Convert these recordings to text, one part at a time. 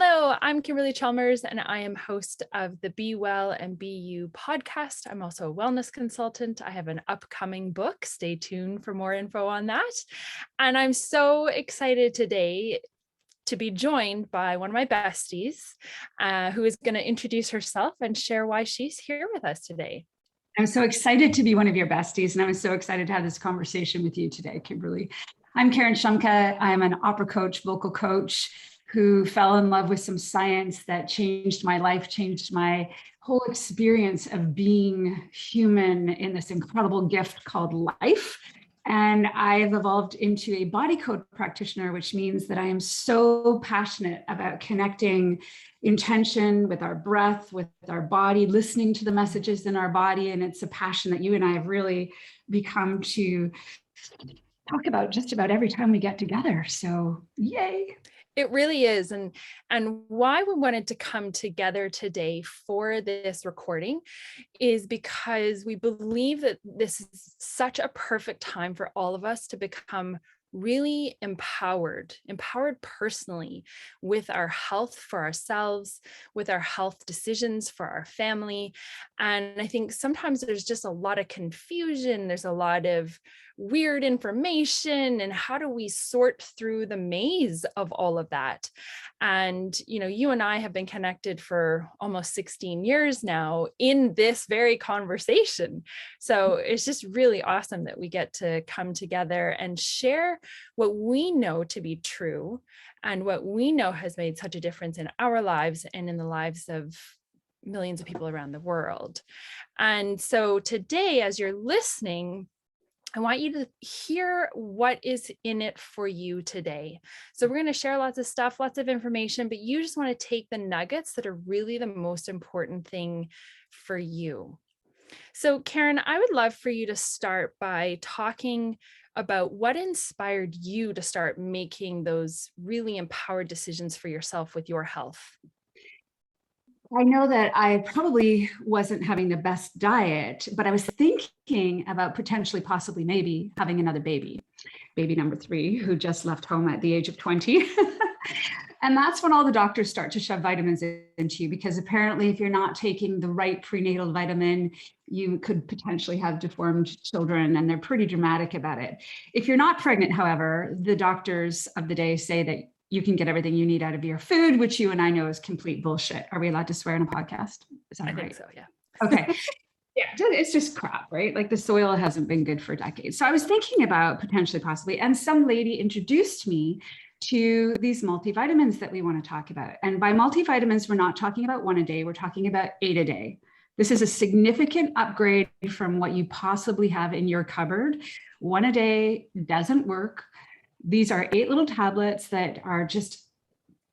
Hello, I'm Kimberley Chalmers, and I am host of the Be Well and Be You podcast. I'm also a wellness consultant. I have an upcoming book. Stay tuned for more info on that. And I'm so excited today to be joined by one of my besties, who is going to introduce herself and share why she's here with us today. I'm so excited to be one of your besties, and I'm so excited to have this conversation with you today, Kimberley. I'm Karen Shumka. I'm an opera coach, vocal coach, who fell in love with some science that changed my life, changed my whole experience of being human in this incredible gift called life. And I've evolved into a body code practitioner, which means that I am so passionate about connecting intention with our breath, with our body, listening to the messages in our body. And it's a passion that you and I have really become to talk about just about every time we get together. So yay. It really is. And why we wanted to come together today for this recording is because we believe that this is such a perfect time for all of us to become really empowered personally with our health for ourselves, with our health decisions for our family. And I think sometimes there's just a lot of confusion. There's a lot of weird information, and how do we sort through the maze of all of that? And, you and I have been connected for almost 16 years now in this very conversation. So it's just really awesome that we get to come together and share what we know to be true and what we know has made such a difference in our lives and in the lives of millions of people around the world. And so today, as you're listening, I want you to hear what is in it for you today. So we're going to share lots of stuff, lots of information, but you just want to take the nuggets that are really the most important thing for you. So Karen, I would love for you to start by talking about what inspired you to start making those really empowered decisions for yourself with your health. I know that I probably wasn't having the best diet, but I was thinking about potentially, possibly, maybe having another baby number 3, who just left home at the age of 20. And that's when all the doctors start to shove vitamins into you, because apparently if you're not taking the right prenatal vitamin, you could potentially have deformed children, and they're pretty dramatic about it. If you're not pregnant, however, the doctors of the day say that you can get everything you need out of your food, which you and I know is complete bullshit. Are we allowed to swear on a podcast? Is that right? I think so, yeah. Okay. Yeah, it's just crap, right? Like the soil hasn't been good for decades. So I was thinking about potentially, possibly, and some lady introduced me to these multivitamins that we want to talk about. And by multivitamins, we're not talking about 1 a day, we're talking about 8 a day. This is a significant upgrade from what you possibly have in your cupboard. 1 a day doesn't work. These are 8 little tablets that are just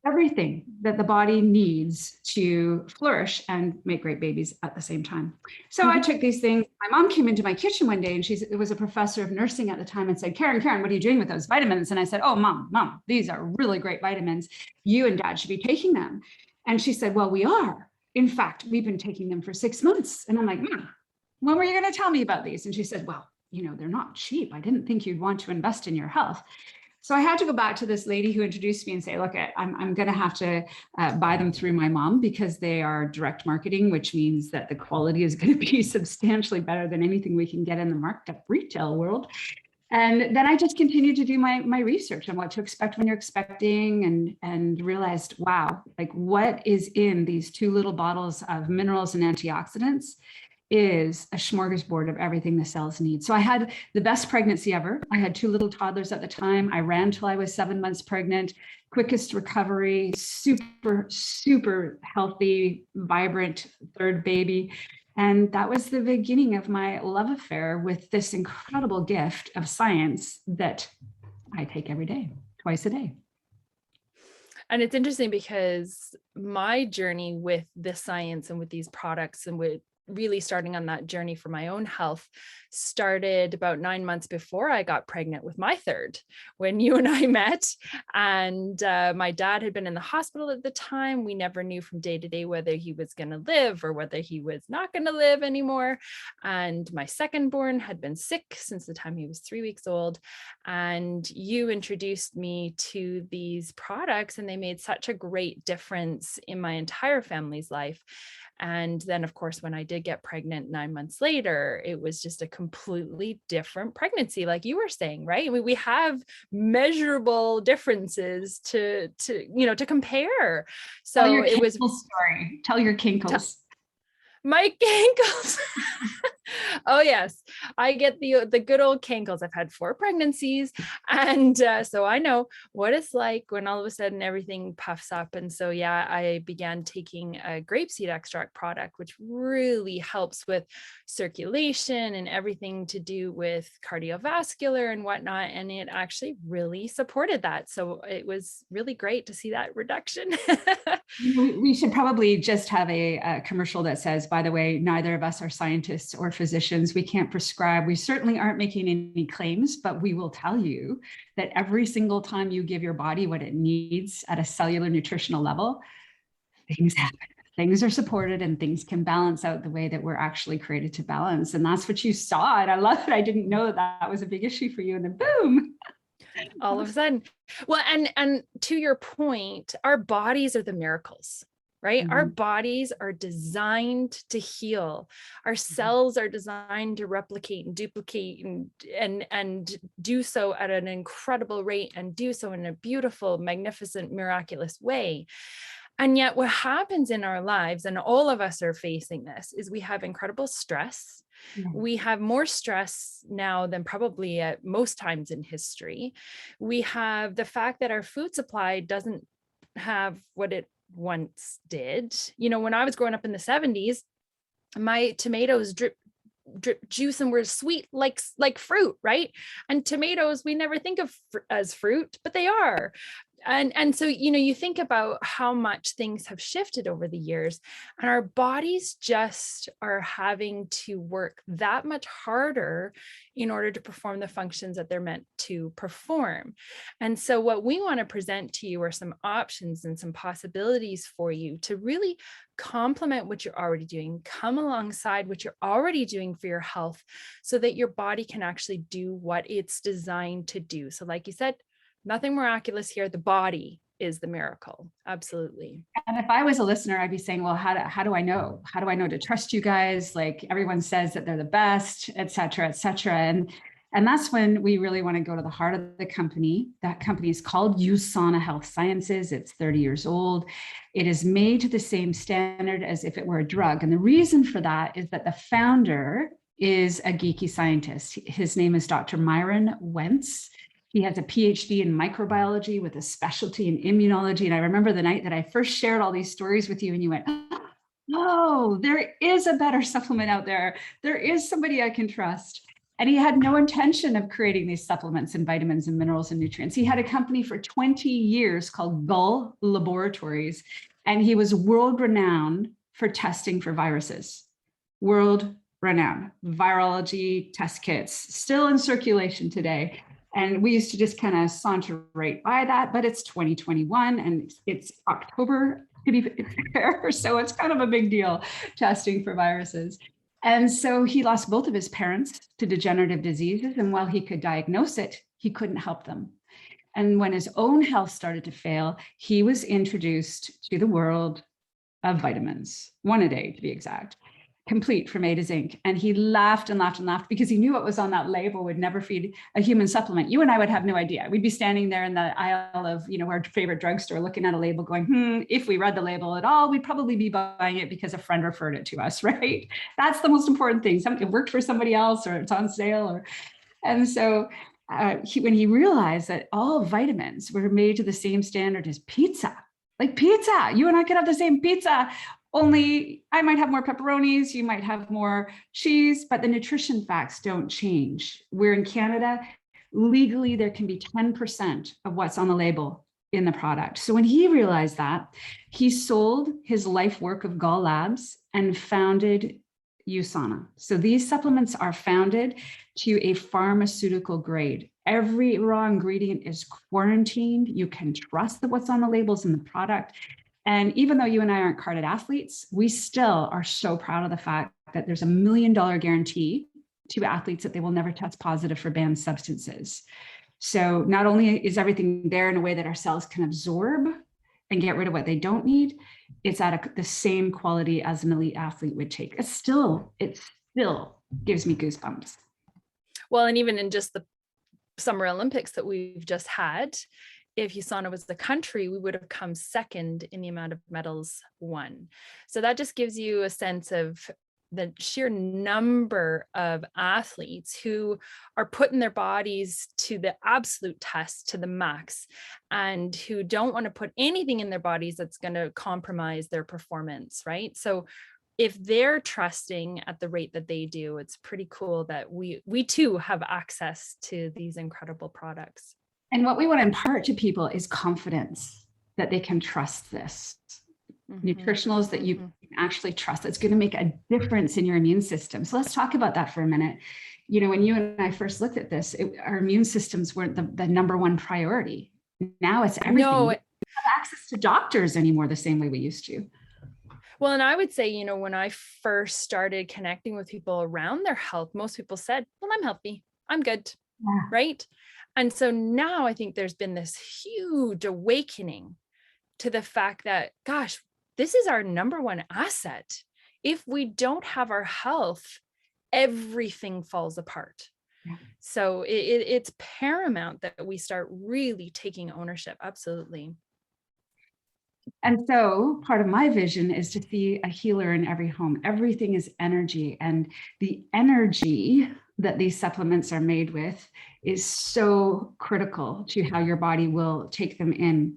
everything that the body needs to flourish and make great babies at the same time. So I took these things. My mom came into my kitchen one day, and it was a professor of nursing at the time, and said, Karen, what are you doing with those vitamins? And I said, oh, mom, these are really great vitamins. You and dad should be taking them. And she said, well, we are. In fact, we've been taking them for 6 months. And I'm like, when were you going to tell me about these? And she said, well, they're not cheap. I didn't think you'd want to invest in your health. So I had to go back to this lady who introduced me and say, look, I'm going to have to buy them through my mom, because they are direct marketing, which means that the quality is going to be substantially better than anything we can get in the marked up retail world. And then I just continued to do my research on what to expect when you're expecting, and realized, wow, like what is in these 2 little bottles of minerals and antioxidants is a smorgasbord of everything the cells need. So I had the best pregnancy ever. I had 2 little toddlers at the time. I ran till I was 7 months pregnant, quickest recovery, super healthy, vibrant 3rd baby. And that was the beginning of my love affair with this incredible gift of science that I take every day, twice a day. And it's interesting because my journey with this science and with these products and with really starting on that journey for my own health started about 9 months before I got pregnant with my third, when you and I met. And my dad had been in the hospital at the time. We never knew from day to day whether he was going to live or whether he was not going to live anymore. And my second born had been sick since the time he was 3 weeks old. And you introduced me to these products, and they made such a great difference in my entire family's life. And then, of course, when I did get pregnant 9 months later, it was just a completely different pregnancy, like you were saying, right? I mean, we have measurable differences to compare. So Tell your it was story. Tell your kinkles. my kinkles. Oh yes, I get the good old kinkles. I've had 4 pregnancies, and so I know what it's like when all of a sudden everything puffs up. And so yeah, I began taking a grapeseed extract product, which really helps with circulation and everything to do with cardiovascular and whatnot. And it actually really supported that. So it was really great to see that reduction. We should probably just have a commercial that says, by the way, neither of us are scientists or physicians. We can't prescribe. We certainly aren't making any claims, but we will tell you that every single time you give your body what it needs at a cellular nutritional level, things happen. Things are supported and things can balance out the way that we're actually created to balance. And that's what you saw. And I love it. I didn't know that was a big issue for you. And then boom. All of a sudden. Well, and to your point, our bodies are the miracles, right? Mm-hmm. Our bodies are designed to heal. Our cells are designed to replicate and duplicate and do so at an incredible rate, and do so in a beautiful, magnificent, miraculous way. And yet what happens in our lives, and all of us are facing this, is we have incredible stress. Yeah. We have more stress now than probably at most times in history. We have the fact that our food supply doesn't have what it once did. You know, when I was growing up in the 70s, my tomatoes drip juice and were sweet like fruit, right? And tomatoes we never think of as fruit, but they are. And so, you know, you think about how much things have shifted over the years, and our bodies just are having to work that much harder in order to perform the functions that they're meant to perform. And so what we want to present to you are some options and some possibilities for you to really complement what you're already doing, come alongside what you're already doing for your health, so that your body can actually do what it's designed to do. So like you said, nothing miraculous here. The body is the miracle. Absolutely. And if I was a listener, I'd be saying, well, how do I know? How do I know to trust you guys? Like everyone says that they're the best, et cetera, et cetera. And that's when we really want to go to the heart of the company. That company is called Usana Health Sciences. It's 30 years old. It is made to the same standard as if it were a drug. And the reason for that is that the founder is a geeky scientist. His name is Dr. Myron Wentz. He has a PhD in microbiology with a specialty in immunology. And I remember the night that I first shared all these stories with you, and you went, oh, there is a better supplement out there. There is somebody I can trust. And he had no intention of creating these supplements and vitamins and minerals and nutrients. He had a company for 20 years called Gull Laboratories, and he was world renowned for testing for viruses. World renowned. Virology test kits, still in circulation today. And we used to just kind of saunter right by that, but it's 2021 and it's October, to be fair. So it's kind of a big deal, testing for viruses. And so he lost both of his parents to degenerative diseases. And while he could diagnose it, he couldn't help them. And when his own health started to fail, he was introduced to the world of vitamins, 1 a day to be exact, complete from A to zinc. And he laughed and laughed and laughed because he knew what was on that label would never feed a human supplement. You and I would have no idea. We'd be standing there in the aisle of, you know, our favorite drugstore looking at a label going, if we read the label at all, we'd probably be buying it because a friend referred it to us, right? That's the most important thing. It worked for somebody else, or it's on sale. And so when he realized that all vitamins were made to the same standard as pizza, like pizza, you and I could have the same pizza, only I might have more pepperonis, you might have more cheese, but the nutrition facts don't change. We're in Canada, legally there can be 10% of what's on the label in the product. So when he realized that, he sold his life work of Gull Labs and founded Usana. So these supplements are founded to a pharmaceutical grade. Every raw ingredient is quarantined. You can trust that what's on the labels in the product. And even though you and I aren't carded athletes, we still are so proud of the fact that there's $1 million guarantee to athletes that they will never test positive for banned substances. So not only is everything there in a way that our cells can absorb and get rid of what they don't need, it's at the same quality as an elite athlete would take. It still gives me goosebumps. Well, and even in just the Summer Olympics that we've just had, if Usana was the country, we would have come second in the amount of medals won. So that just gives you a sense of the sheer number of athletes who are putting their bodies to the absolute test, to the max, and who don't want to put anything in their bodies that's going to compromise their performance, right? So if they're trusting at the rate that they do, it's pretty cool that we too have access to these incredible products. And what we want to impart to people is confidence that they can trust this. Nutritionals that you can actually trust, that's going to make a difference in your immune system. So let's talk about that for a minute. You know, when you and I first looked at this, our immune systems weren't the number one priority. Now it's everything. No, we don't have access to doctors anymore the same way we used to. Well, and I would say, you know, when I first started connecting with people around their health, most people said, well, I'm healthy, I'm good, right? And so now I think there's been this huge awakening to the fact that, gosh, this is our number one asset. If we don't have our health, everything falls apart. Yeah. So it's paramount that we start really taking ownership. Absolutely. And so part of my vision is to see a healer in every home. Everything is energy, and the energy that these supplements are made with is so critical to how your body will take them in.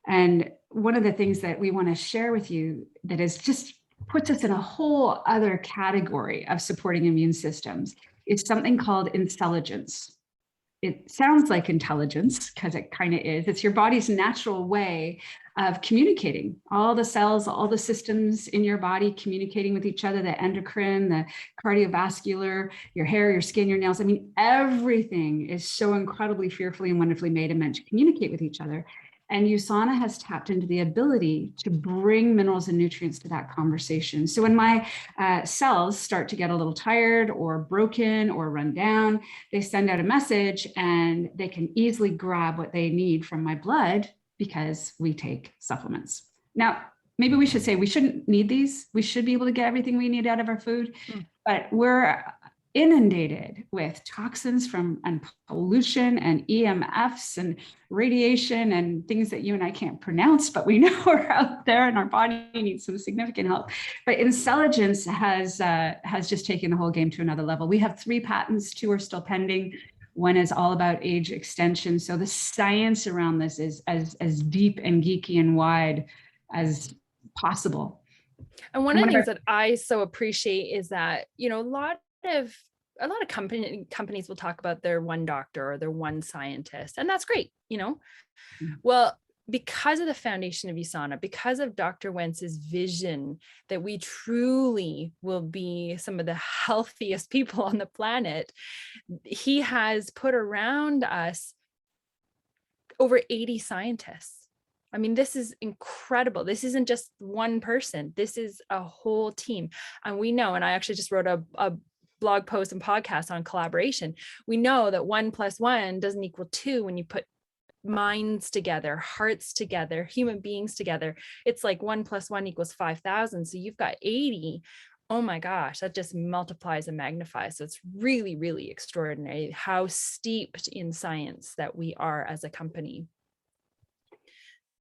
And one of the things that we want to share with you that is just puts us in a whole other category of supporting immune systems is something called intelligence. It sounds like intelligence because it kind of is. It's your body's natural way of communicating. All the cells, all the systems in your body communicating with each other, the endocrine, the cardiovascular, your hair, your skin, your nails. I mean, everything is so incredibly fearfully and wonderfully made and meant to communicate with each other. And Usana has tapped into the ability to bring minerals and nutrients to that conversation. So when my cells start to get a little tired or broken or run down, they send out a message and they can easily grab what they need from my blood because we take supplements. Now, maybe we should say we shouldn't need these. We should be able to get everything we need out of our food, but we're inundated with toxins and pollution and EMFs and radiation and things that you and I can't pronounce, but we know are out there and our body needs some significant help. But intelligence has just taken the whole game to another level. We have 3 patents, 2 are still pending. One is all about age extension. So the science around this is as deep and geeky and wide as possible. And one of the things that I so appreciate is that, you know, a lot of companies will talk about their one doctor or their one scientist, and that's great, you know. Well, because of the foundation of Usana, because of Dr. Wentz's vision that we truly will be some of the healthiest people on the planet, he has put around us over 80 scientists. I mean, this is incredible. This isn't just one person. This is a whole team. And we know, and I actually just wrote a blog post and podcast on collaboration. We know that 1 + 1 doesn't equal 2 when you put minds together, hearts together, human beings together. It's like 1 + 1 = 5,000. So you've got 80. Oh my gosh, that just multiplies and magnifies. So it's really, really extraordinary how steeped in science that we are as a company.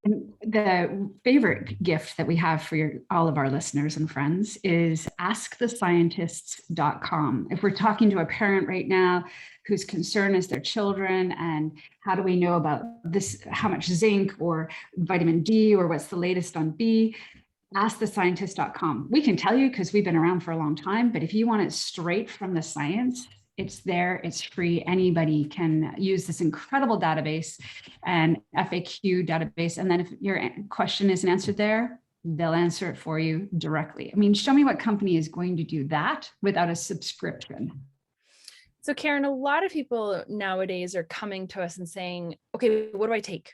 And the favorite gift that we have for all of our listeners and friends is askthescientists.com. If we're talking to a parent right now whose concern is their children and how do we know about this, how much zinc or vitamin D or what's the latest on B, askthescientist.com. We can tell you because we've been around for a long time, but if you want it straight from the science, it's there, it's free. Anybody can use this incredible database and FAQ database. And then if your question isn't answered there, they'll answer it for you directly. I mean, show me what company is going to do that without a subscription. So Karen, a lot of people nowadays are coming to us and saying, okay, what do I take?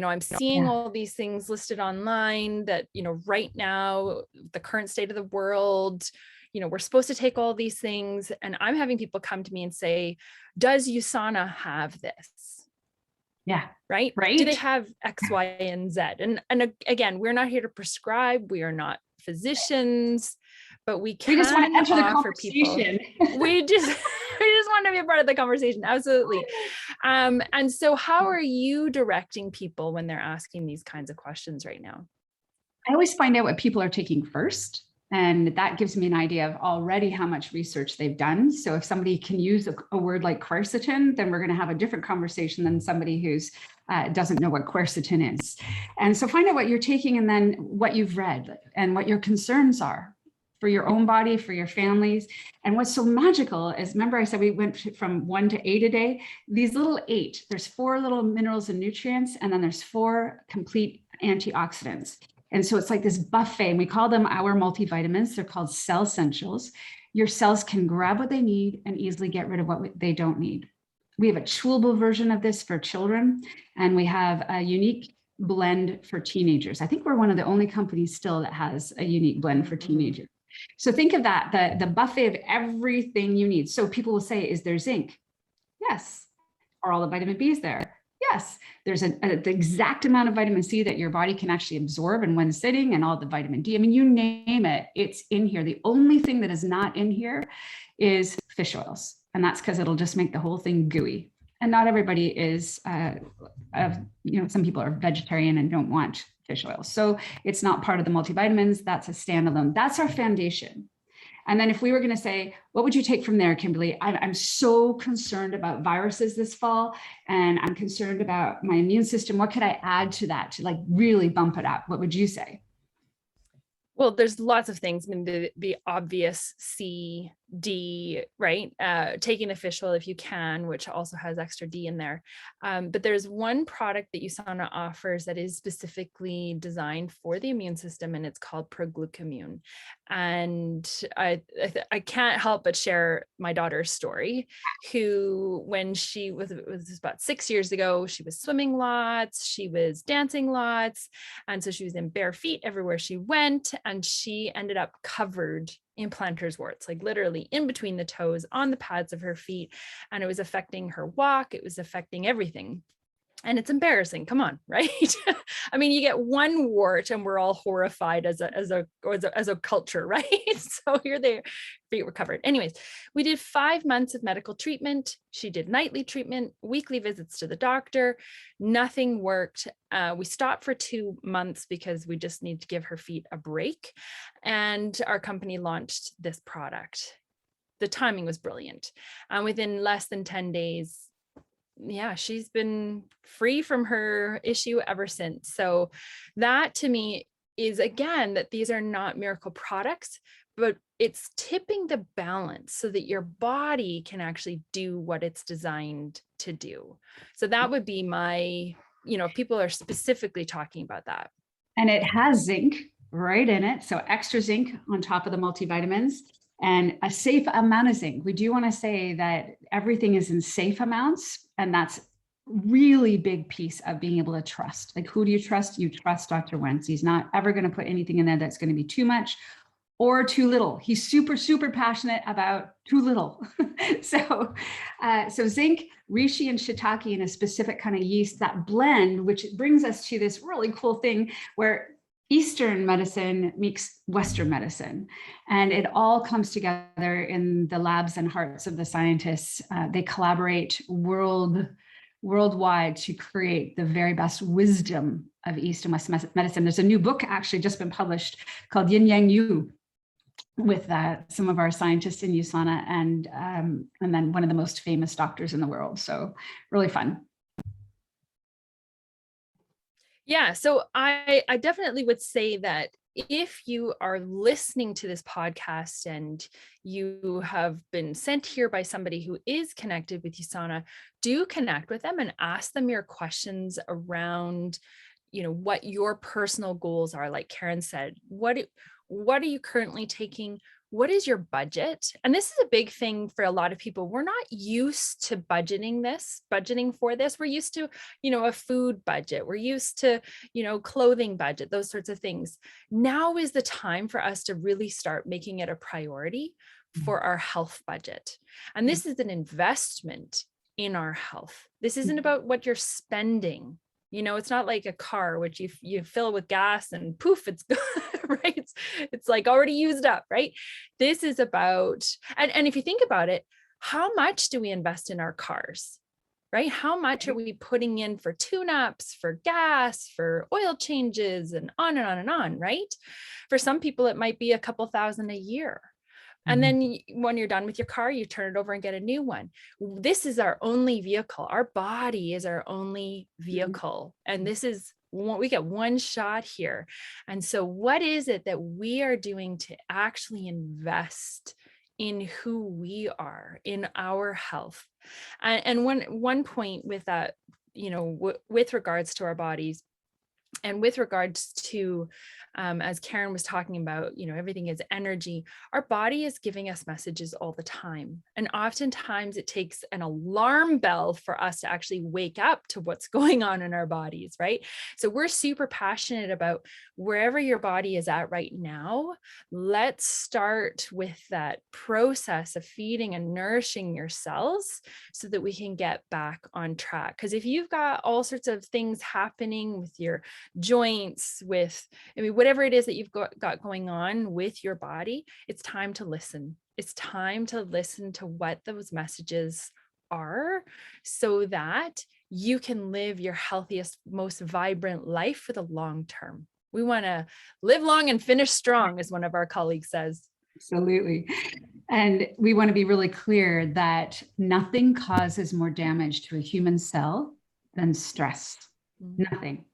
I'm seeing all these things listed online that, right now, the current state of the world, we're supposed to take all these things. And I'm having people come to me and say, does Usana have this? Yeah. Right. Do they have X, Y, and Z? And again, we're not here to prescribe. We are not physicians, but we just want to enter the conversation. We just want to be a part of the conversation. Absolutely. And so how are you directing people when they're asking these kinds of questions right now? I always find out what people are taking first. And that gives me an idea of already how much research they've done. So if somebody can use a word like quercetin, then we're going to have a different conversation than somebody who's doesn't know what quercetin is. And so find out what you're taking and then what you've read and what your concerns are for your own body, for your families. And what's so magical is, remember I said we went from 1 to 8 a day? These little 8, there's 4 little minerals and nutrients, and then there's 4 complete antioxidants. And so it's like this buffet, and we call them our multivitamins. They're called cell essentials. Your cells can grab what they need and easily get rid of what they don't need. We have a chewable version of this for children, and we have a unique blend for teenagers. I think we're one of the only companies still that has a unique blend for teenagers. So think of that, the buffet of everything you need. So people will say, is there zinc? Yes. Are all the vitamin B's there? Yes. There's the exact amount of vitamin C that your body can actually absorb in one sitting, and all the vitamin D. I mean, you name it, it's in here. The only thing that is not in here is fish oils. And that's because it'll just make the whole thing gooey. And not everybody is, some people are vegetarian and don't want fish oil. So it's not part of the multivitamins. That's a standalone. That's our foundation. And then if we were going to say, what would you take from there, Kimberley? I'm so concerned about viruses this fall, and I'm concerned about my immune system. What could I add to that to like really bump it up? What would you say? Well, there's lots of things. I mean, the obvious C, D, right? Taking the fish oil if you can, which also has extra D in there. But there's one product that Usana offers that is specifically designed for the immune system, and it's called Pro-Glucamine. And I can't help but share my daughter's story, who, when she was about 6 years ago, she was swimming lots, she was dancing lots. And so she was in bare feet everywhere she went, and she ended up covered in plantar's warts, like literally in between the toes, on the pads of her feet. And it was affecting her walk. It was affecting everything. And it's embarrassing. Come on, right? I mean, you get one wart and we're all horrified as a culture, right? So here their feet were covered. Anyways, we did 5 months of medical treatment. She did nightly treatment, weekly visits to the doctor. Nothing worked. We stopped for 2 months because we just need to give her feet a break. And our company launched this product. The timing was brilliant. Within less than 10 days, she's been free from her issue ever since. So that to me is, again, that these are not miracle products, but it's tipping the balance so that your body can actually do what it's designed to do. So that would be my, if people are specifically talking about that. And it has zinc right in it. So extra zinc on top of the multivitamins. And a safe amount of zinc. We do want to say that everything is in safe amounts, and that's really big piece of being able to trust. Like, who do you trust? You trust Dr. Wentz. He's not ever going to put anything in there that's going to be too much or too little. He's super, super passionate about too little. So zinc, reishi, and shiitake in a specific kind of yeast, that blend, which brings us to this really cool thing where Eastern medicine meets Western medicine, and it all comes together in the labs and hearts of the scientists. They collaborate worldwide to create the very best wisdom of East and West medicine. There's a new book actually just been published called Yin Yang Yu, with some of our scientists in Usana and then one of the most famous doctors in the world. So really fun. Yeah, so I definitely would say that if you are listening to this podcast and you have been sent here by somebody who is connected with Usana, do connect with them and ask them your questions around, what your personal goals are. Like Karen said, what are you currently taking? What is your budget? And this is a big thing for a lot of people. We're not used to budgeting for this. We're used to, a food budget. We're used to, clothing budget, those sorts of things. Now is the time for us to really start making it a priority for our health budget. And this is an investment in our health. This isn't about what you're spending. It's not like a car, which you fill with gas and poof, it's right. It's like already used up, right? This is about, and if you think about it, how much do we invest in our cars, right? How much are we putting in for tune-ups, for gas, for oil changes, and on and on and on, right? For some people, it might be a couple $1,000 a year. And then when you're done with your car, you turn it over and get a new one. This is our only vehicle. Our body is our only vehicle. And this is we get one shot here. And so what is it that we are doing to actually invest in who we are, in our health? And one point with that, with regards to our bodies, and with regards to, as Karen was talking about, everything is energy. Our body is giving us messages all the time. And oftentimes it takes an alarm bell for us to actually wake up to what's going on in our bodies, right? So we're super passionate about wherever your body is at right now. Let's start with that process of feeding and nourishing your cells so that we can get back on track. Because if you've got all sorts of things happening with your joints, whatever it is that you've got going on with your body, it's time to listen. It's time to listen to what those messages are so that you can live your healthiest, most vibrant life for the long term. We want to live long and finish strong, as one of our colleagues says. Absolutely. And we want to be really clear that nothing causes more damage to a human cell than stress. Nothing.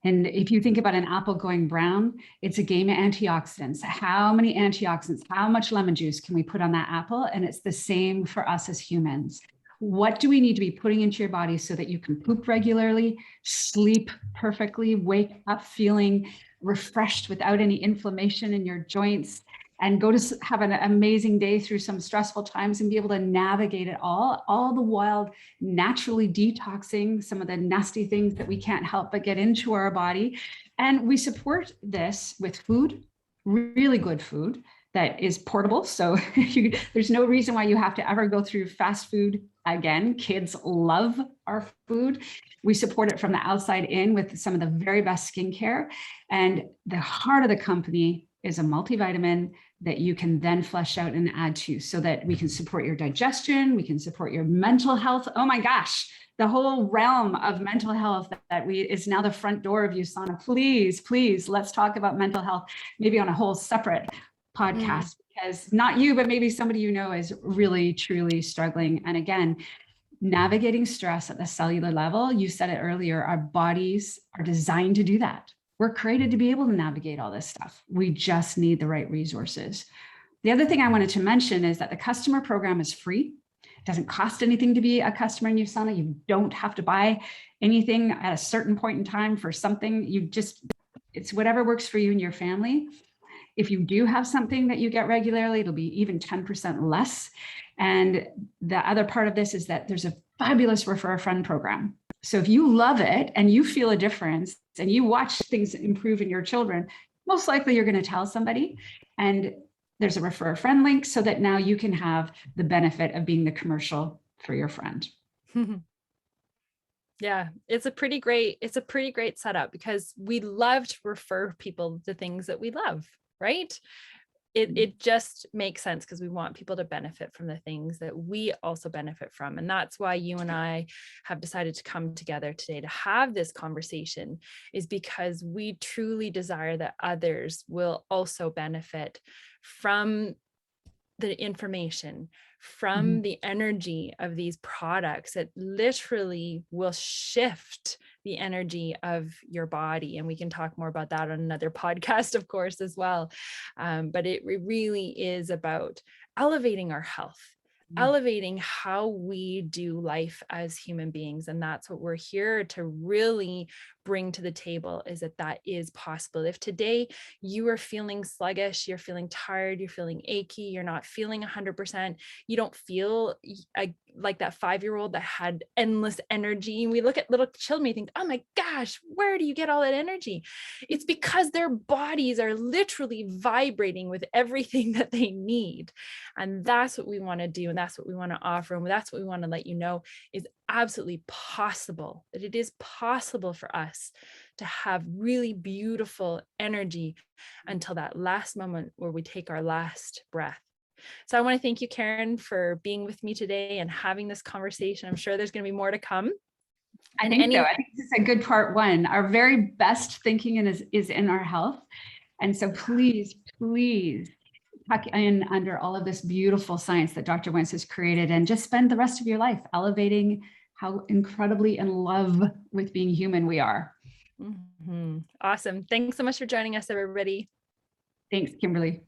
And if you think about an apple going brown, it's a game of antioxidants. How many antioxidants, how much lemon juice can we put on that apple? And it's the same for us as humans. What do we need to be putting into your body so that you can poop regularly, sleep perfectly, wake up feeling refreshed without any inflammation in your joints, and go to have an amazing day through some stressful times and be able to navigate it all the while naturally detoxing some of the nasty things that we can't help but get into our body. And we support this with food, really good food that is portable. So there's no reason why you have to ever go through fast food again. Kids love our food. We support it from the outside in with some of the very best skincare. And the heart of the company is a multivitamin that you can then flesh out and add to so that we can support your digestion, we can support your mental health. Oh my gosh, the whole realm of mental health that is now the front door of Usana. Please, let's talk about mental health, maybe on a whole separate podcast, because not you, but maybe somebody you know is really, truly struggling. And again, navigating stress at the cellular level, you said it earlier, our bodies are designed to do that. We're created to be able to navigate all this stuff. We just need the right resources. The other thing I wanted to mention is that the customer program is free. It doesn't cost anything to be a customer in Usana. You don't have to buy anything at a certain point in time for something. It's whatever works for you and your family. If you do have something that you get regularly, it'll be even 10% less. And the other part of this is that there's a fabulous refer a friend program. So if you love it and you feel a difference and you watch things improve in your children, most likely you're going to tell somebody. And there's a refer a friend link so that now you can have the benefit of being the commercial for your friend. Yeah, it's a pretty great setup because we love to refer people to things that we love, right? It just makes sense because we want people to benefit from the things that we also benefit from. And that's why you and I have decided to come together today to have this conversation, is because we truly desire that others will also benefit from the information, from the energy of these products that literally will shift the energy of your body. And we can talk more about that on another podcast, of course, as well. But it really is about elevating our health, elevating how we do life as human beings. And that's what we're here to really bring to the table is that that is possible. If today you are feeling sluggish, you're feeling tired, you're feeling achy, you're not feeling 100%, you don't feel like that 5-year-old that had endless energy. And we look at little children, we think, oh my gosh, where do you get all that energy? It's because their bodies are literally vibrating with everything that they need. And that's what we want to do. And that's what we want to offer. And that's what we want to let you know is absolutely possible, that it is possible for us to have really beautiful energy until that last moment where we take our last breath. So I want to thank you, Karen, for being with me today and having this conversation. I'm sure there's going to be more to come. I think so. I think this is a good part one. Our very best thinking is in our health. And so please, please tuck in under all of this beautiful science that Dr. Wentz has created and just spend the rest of your life elevating how incredibly in love with being human we are. Awesome. Thanks so much for joining us, everybody. Thanks, Kimberly.